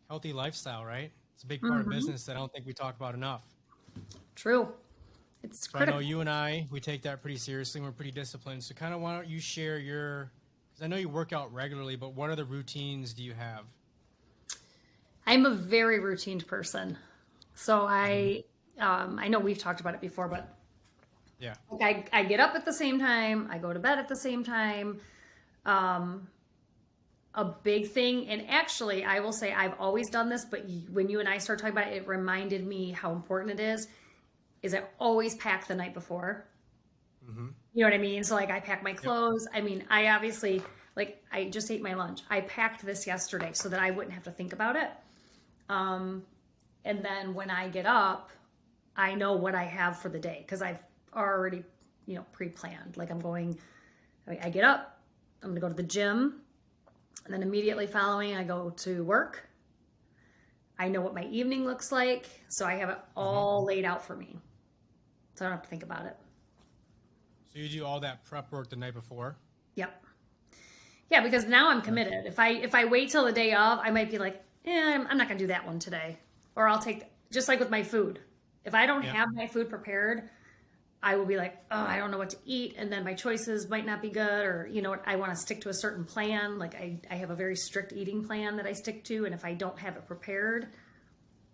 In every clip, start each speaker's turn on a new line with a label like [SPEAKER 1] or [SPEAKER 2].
[SPEAKER 1] healthy lifestyle, right? It's a big part of
[SPEAKER 2] Hmm.
[SPEAKER 1] business that I don't think we talk about enough.
[SPEAKER 2] True. It's
[SPEAKER 1] So I know
[SPEAKER 2] critical.
[SPEAKER 1] you and we take that pretty seriously. We're pretty disciplined. So kind of why don't you share because I know you work out regularly, but what other routines do you have?
[SPEAKER 2] I'm a very routine person. So
[SPEAKER 1] Hmm.
[SPEAKER 2] I know we've talked about it before, but
[SPEAKER 1] Yeah.
[SPEAKER 2] like I get up at the same time, I go to bed at the same time. Um, a big thing, and actually, I will say I've always done this, but when you and I started talking about it, it reminded me how important it is. Is I always pack the night before.
[SPEAKER 1] Hmm.
[SPEAKER 2] You know what I mean? So like I pack my
[SPEAKER 1] Yep.
[SPEAKER 2] clothes. I mean, I obviously like I just ate my lunch. I packed this yesterday so that I wouldn't have to think about it. Um, and then when I get up, I know what I have for the day because I've already, pre-planned. Like I get up, I'm gonna go to the gym, and then immediately following, I go to work. I know what my evening looks like, so I have it
[SPEAKER 1] Hmm.
[SPEAKER 2] all laid out for me, so I don't have to think about it.
[SPEAKER 1] So you do all that prep work the night before?
[SPEAKER 2] Yep. Yeah, because now I'm
[SPEAKER 1] Right.
[SPEAKER 2] committed. If I wait till the day of, I might be like, I'm not gonna do that one today, or I'll take just like with my food. If I don't
[SPEAKER 1] Yep.
[SPEAKER 2] have my food prepared, I will be like, oh, I don't know what to eat, and then my choices might not be good, or I want to stick to a certain plan. Like I have a very strict eating plan that I stick to, and if I don't have it prepared,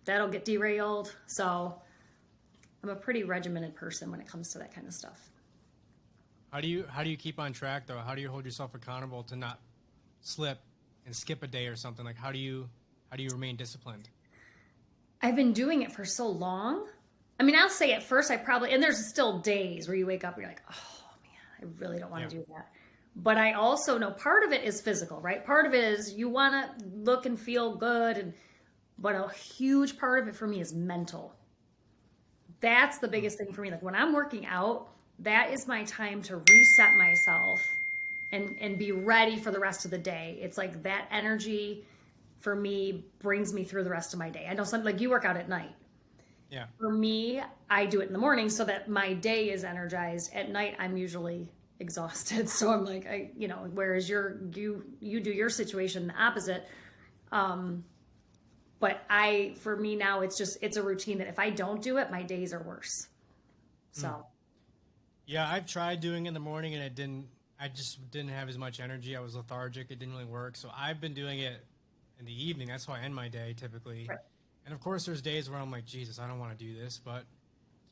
[SPEAKER 2] that'll get derailed. So I'm a pretty regimented person when it comes to that kind of stuff.
[SPEAKER 1] How do you keep on track though? How do you hold yourself accountable to not slip and skip a day or something? Like how do you remain disciplined?
[SPEAKER 2] I've been doing it for so long. I mean, I'll say at first I probably, and there's still days where you wake up and you're like, oh man, I really don't want
[SPEAKER 1] Yeah.
[SPEAKER 2] to do that. But I also know part of it is physical, right? Part of it is you want to look and feel good, but a huge part of it for me is mental. That's the
[SPEAKER 1] Mm.
[SPEAKER 2] biggest thing for me. Like when I'm working out, that is my time to reset myself and be ready for the rest of the day. It's like that energy for me brings me through the rest of my day. I know something like you work out at night.
[SPEAKER 1] Yeah.
[SPEAKER 2] For me, I do it in the morning so that my day is energized. At night, I'm usually exhausted. So I'm like, whereas you do your situation the opposite. Um, but for me now, it's a routine that if I don't do it, my days are worse.
[SPEAKER 1] Mm.
[SPEAKER 2] So
[SPEAKER 1] Yeah, I've tried doing it in the morning and I just didn't have as much energy. I was lethargic. It didn't really work. So I've been doing it in the evening. That's how I end my day typically.
[SPEAKER 2] right,
[SPEAKER 1] And of course there's days where I'm like, Jesus, I don't want to do this, but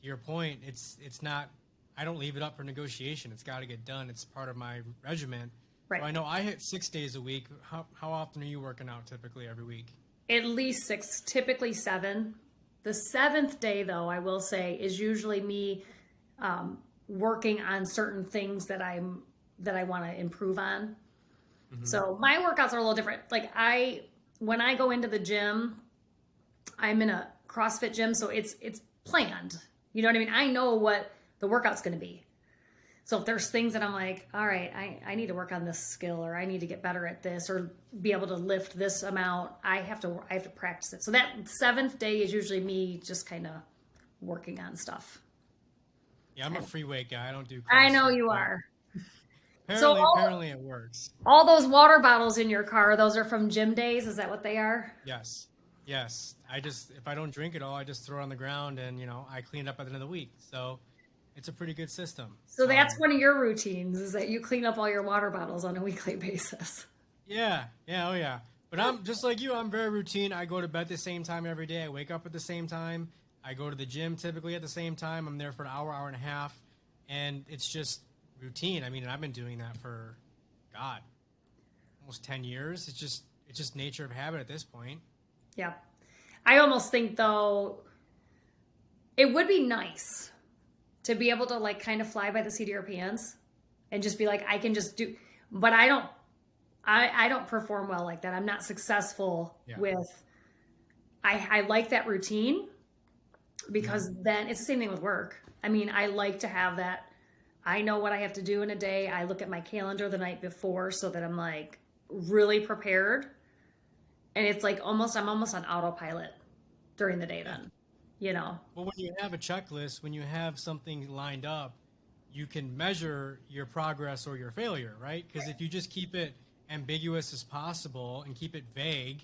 [SPEAKER 1] to your point, it's not I don't leave it up for negotiation. It's got to get done. It's part of my regimen. So
[SPEAKER 2] right.
[SPEAKER 1] I know I hit 6 days a week. How often are you working out typically every week?
[SPEAKER 2] At least six, typically seven. The seventh day, though, I will say, is usually me working on certain things that I want to improve on.
[SPEAKER 1] Hmm.
[SPEAKER 2] So my workouts are a little different. Like when I go into the gym, I'm in a CrossFit gym, so it's planned. You know what I mean? I know what the workout's going to be. So if there's things that I'm like, all right, I need to work on this skill, or I need to get better at this, or be able to lift this amount, I have to practice it. So that seventh day is usually me just kind of working on stuff.
[SPEAKER 1] Yeah, I'm a free weight guy. I don't do
[SPEAKER 2] I know
[SPEAKER 1] CrossFit,
[SPEAKER 2] you
[SPEAKER 1] but
[SPEAKER 2] are. So
[SPEAKER 1] apparently it works.
[SPEAKER 2] all those water bottles in your car, those are from gym days. Is that what they are?
[SPEAKER 1] Yes. Yes. If I don't drink it all, I just throw it on the ground and, I clean it up at the end of the week. So it's a pretty good system.
[SPEAKER 2] So that's one of your routines is that you clean up all your water bottles on a weekly basis.
[SPEAKER 1] Yeah. Yeah. Oh, yeah. But I'm just like you. I'm very routine. I go to bed the same time every day. I wake up at the same time. I go to the gym typically at the same time. I'm there for an hour, hour and a half. And it's just routine. I mean, and I've been doing that for, God, almost 10 years. It's just nature of habit at this point.
[SPEAKER 2] Yeah. I almost think though it would be nice to be able to like kind of fly by the seat of your pants and just be like I can just do, but I don't perform well like that. I'm not successful
[SPEAKER 1] Yeah.
[SPEAKER 2] with I like that routine
[SPEAKER 1] Mhm.
[SPEAKER 2] because then it's the same thing with work. I mean, I like to have that. I know what I have to do in a day. I look at my calendar the night before so that I'm like really prepared. And it's like I'm almost on autopilot during the day
[SPEAKER 1] Yeah.
[SPEAKER 2] then, you know.
[SPEAKER 1] Well, when you have a checklist, when you have something lined up, you can measure your progress or your failure, right? Because if you just keep it ambiguous as possible and keep it vague,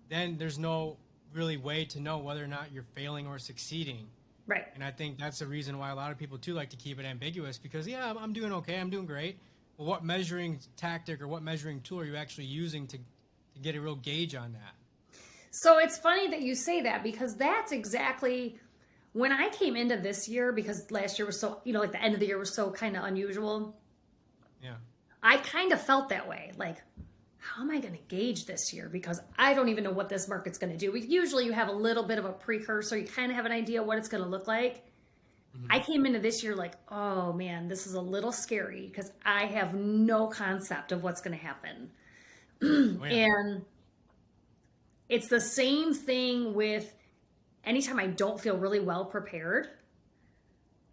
[SPEAKER 1] then there's no really way to know whether or not you're failing or succeeding.
[SPEAKER 2] Right.
[SPEAKER 1] And I think that's the reason why a lot of people too like to keep it ambiguous, because yeah, I'm doing okay, I'm doing great. But what measuring tactic or what measuring tool are you actually using to get a real gauge on that?
[SPEAKER 2] So it's funny that you say that, because that's exactly when I came into this year, because last year was so, like the end of the year was so kind of unusual.
[SPEAKER 1] Yeah.
[SPEAKER 2] I kind of felt that way. Like, how am I going to gauge this year? Because I don't even know what this market's going to do. Usually you have a little bit of a precursor. You kind of have an idea what it's going to look like. Mm-hmm. I came into this year like, oh man, this is a little scary because I have no concept of what's going to happen. Oh, yeah. And it's the same thing with anytime I don't feel really well prepared,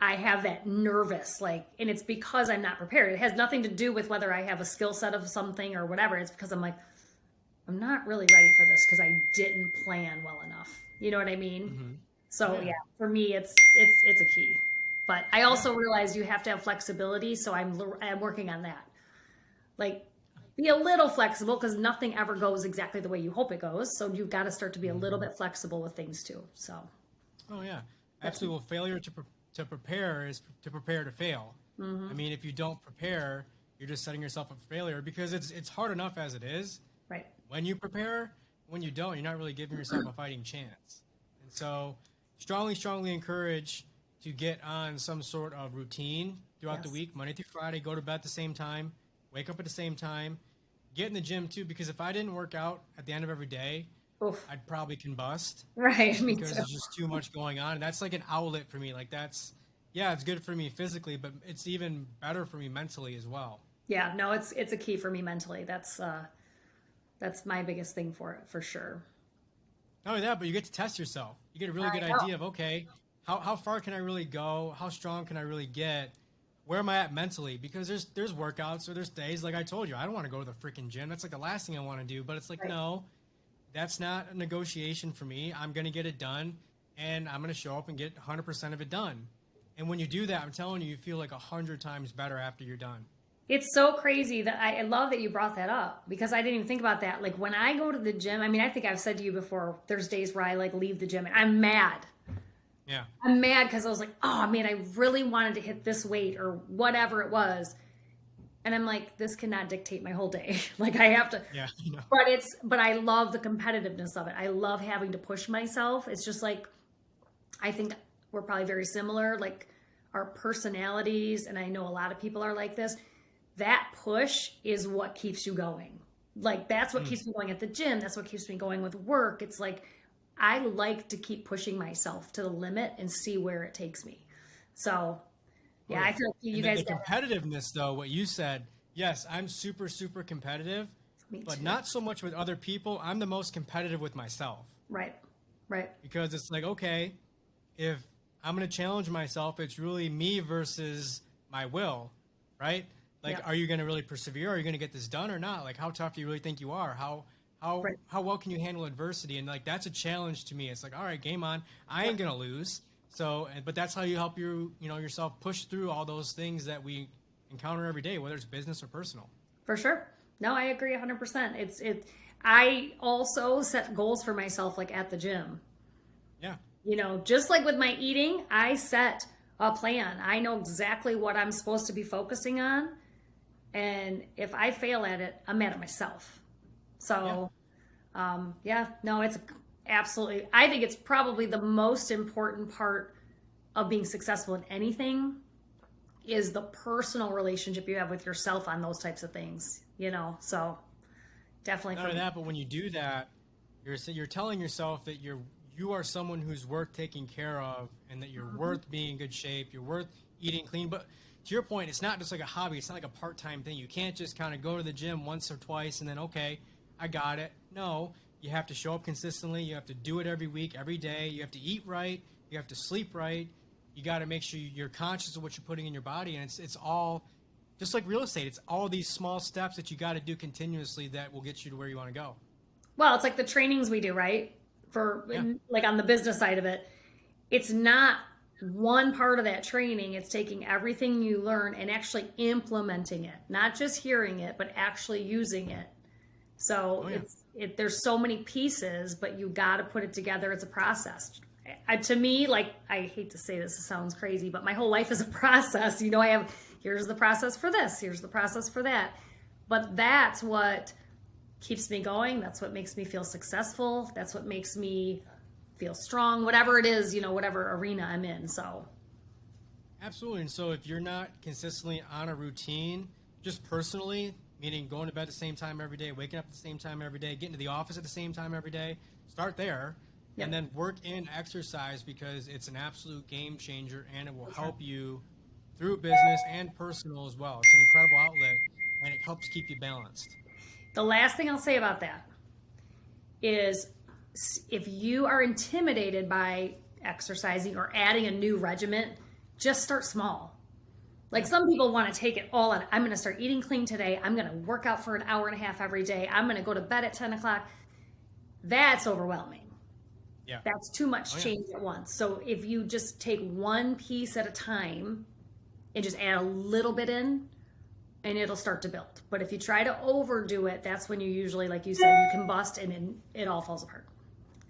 [SPEAKER 2] I have that nervous, and it's because I'm not prepared. It has nothing to do with whether I have a skill set of something or whatever. It's because I'm like, I'm not really ready for this because I didn't plan well enough. You know what I mean? Mm-hmm. So yeah, for me, it's a key. But I also realize you have to have flexibility. So I'm working on that. Be a little flexible, because nothing ever goes exactly the way you hope it goes. So you've got to start to be a little bit flexible with things too. So.
[SPEAKER 1] Oh yeah, absolutely. Well, failure to prepare is to prepare to fail. Mm-hmm. I mean, if you don't prepare, you're just setting yourself up for failure, because it's hard enough as it is.
[SPEAKER 2] Right.
[SPEAKER 1] When you prepare, when you don't, you're not really giving yourself a fighting chance. And so, strongly encourage to get on some sort of routine throughout the week, Monday through Friday. Go to bed at the same time, wake up at the same time. Get in the gym too, because if I didn't work out at the end of every day, I'd probably combust.
[SPEAKER 2] Right, me
[SPEAKER 1] because
[SPEAKER 2] too.
[SPEAKER 1] there's just too much going on. And that's like an outlet for me. It's good for me physically, but it's even better for me mentally as well.
[SPEAKER 2] Yeah, no, it's a key for me mentally. That's my biggest thing for it, for sure.
[SPEAKER 1] Not only that, but you get to test yourself. You get a really good idea of, okay, how far can I really go? How strong can I really get? Where am I at mentally? Because there's workouts or there's days, like I told you, I don't want to go to the freaking gym. That's like the last thing I want to do. But it's like, no, that's not a negotiation for me. I'm going to get it done, and I'm going to show up and get 100% of it done. And when you do that, I'm telling you, you feel like 100 times better after you're done.
[SPEAKER 2] It's so crazy that I love that you brought that up, because I didn't even think about that. Like when I go to the gym, I mean, I think I've said to you before, there's days where I leave the gym and I'm mad.
[SPEAKER 1] Yeah.
[SPEAKER 2] I'm mad because I was like, oh man, I really wanted to hit this weight or whatever it was. And I'm like, this cannot dictate my whole day. I have to.
[SPEAKER 1] Yeah.
[SPEAKER 2] But I love the competitiveness of it. I love having to push myself. It's just I think we're probably very similar, our personalities. And I know a lot of people are like this. That push is what keeps you going. That's what keeps me going at the gym. That's what keeps me going with work. It's I like to keep pushing myself to the limit and see where it takes me. So, yeah, I feel like you guys.
[SPEAKER 1] The competitiveness, though, what you said, yes, I'm super, super competitive, but not so much with other people. I'm the most competitive with myself.
[SPEAKER 2] Right.
[SPEAKER 1] Because it's okay, if I'm going to challenge myself, it's really me versus my will, right? Are you going to really persevere? Are you going to get this done or not? How tough do you really think you are? How well can you handle adversity? And that's a challenge to me. It's all right, game on. I ain't gonna lose. So, but that's how you help yourself push through all those things that we encounter every day, whether it's business or personal.
[SPEAKER 2] For sure. No, I agree 100%. I also set goals for myself, at the gym.
[SPEAKER 1] Yeah.
[SPEAKER 2] Just like with my eating, I set a plan. I know exactly what I'm supposed to be focusing on. And if I fail at it, I'm mad at myself. So, it's absolutely, I think it's probably the most important part of being successful in anything is the personal relationship you have with yourself on those types of things, so definitely.
[SPEAKER 1] Not only that, but when you do that, you're telling yourself that you are someone who's worth taking care of, and that you're worth being in good shape. You're worth eating clean. But to your point, it's not just like a hobby. It's not like a part-time thing. You can't just kind of go to the gym once or twice and then, okay, I got it. No, you have to show up consistently. You have to do it every week, every day. You have to eat right. You have to sleep right. You got to make sure you're conscious of what you're putting in your body. And it's all just like real estate. It's all these small steps that you got to do continuously that will get you to where you want to go.
[SPEAKER 2] Well, it's like the trainings we do, right? On the business side of it, it's not one part of that training. It's taking everything you learn and actually implementing it, not just hearing it, but actually using it. So
[SPEAKER 1] Oh, yeah.
[SPEAKER 2] there's so many pieces, but you got to put it together. It's a process. To me, like, I hate to say this, it sounds crazy, but my whole life is a process. I have, here's the process for this, here's the process for that. But that's what keeps me going. That's what makes me feel successful. That's what makes me feel strong, whatever it is, whatever arena I'm in. So,
[SPEAKER 1] Absolutely. And so if you're not consistently on a routine, just personally, meaning going to bed at the same time every day, waking up at the same time every day, getting to the office at the same time every day, start there.
[SPEAKER 2] Yep.
[SPEAKER 1] And then work in exercise, because it's an absolute game changer and it will help you through business and personal as well. It's an incredible outlet and it helps keep you balanced.
[SPEAKER 2] the last thing I'll say about that is if you are intimidated by exercising or adding a new regimen, just start small. Like, some people want to take it all on. I'm going to start eating clean today. I'm going to work out for an hour and a half every day. I'm going to go to bed at 10 o'clock. That's overwhelming.
[SPEAKER 1] Yeah.
[SPEAKER 2] That's too much change at once. So if you just take one piece at a time and just add a little bit in, and it'll start to build. But if you try to overdo it, that's when you usually, like you said, you combust and then it all falls apart.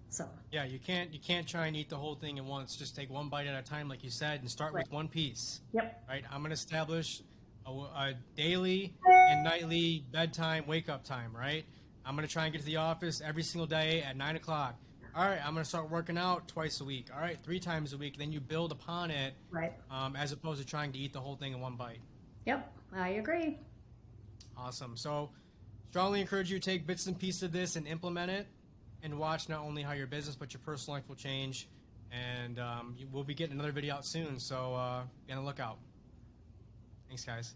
[SPEAKER 2] So
[SPEAKER 1] Yeah, you can't try and eat the whole thing at once. Just take one bite at a time, like you said, and start with one piece.
[SPEAKER 2] Yep.
[SPEAKER 1] Right. I'm going to establish a daily and nightly bedtime, wake up time. Right. I'm going to try and get to the office every single day at 9 o'clock. All right. I'm going to start working out twice a week. All right. 3 times a week. Then you build upon it.
[SPEAKER 2] Right.
[SPEAKER 1] As opposed to trying to eat the whole thing in one bite.
[SPEAKER 2] Yep. I agree.
[SPEAKER 1] Awesome. So strongly encourage you to take bits and pieces of this and implement it, and watch not only how your business but your personal life will change. And we'll be getting another video out soon, so be on the lookout. Thanks, guys.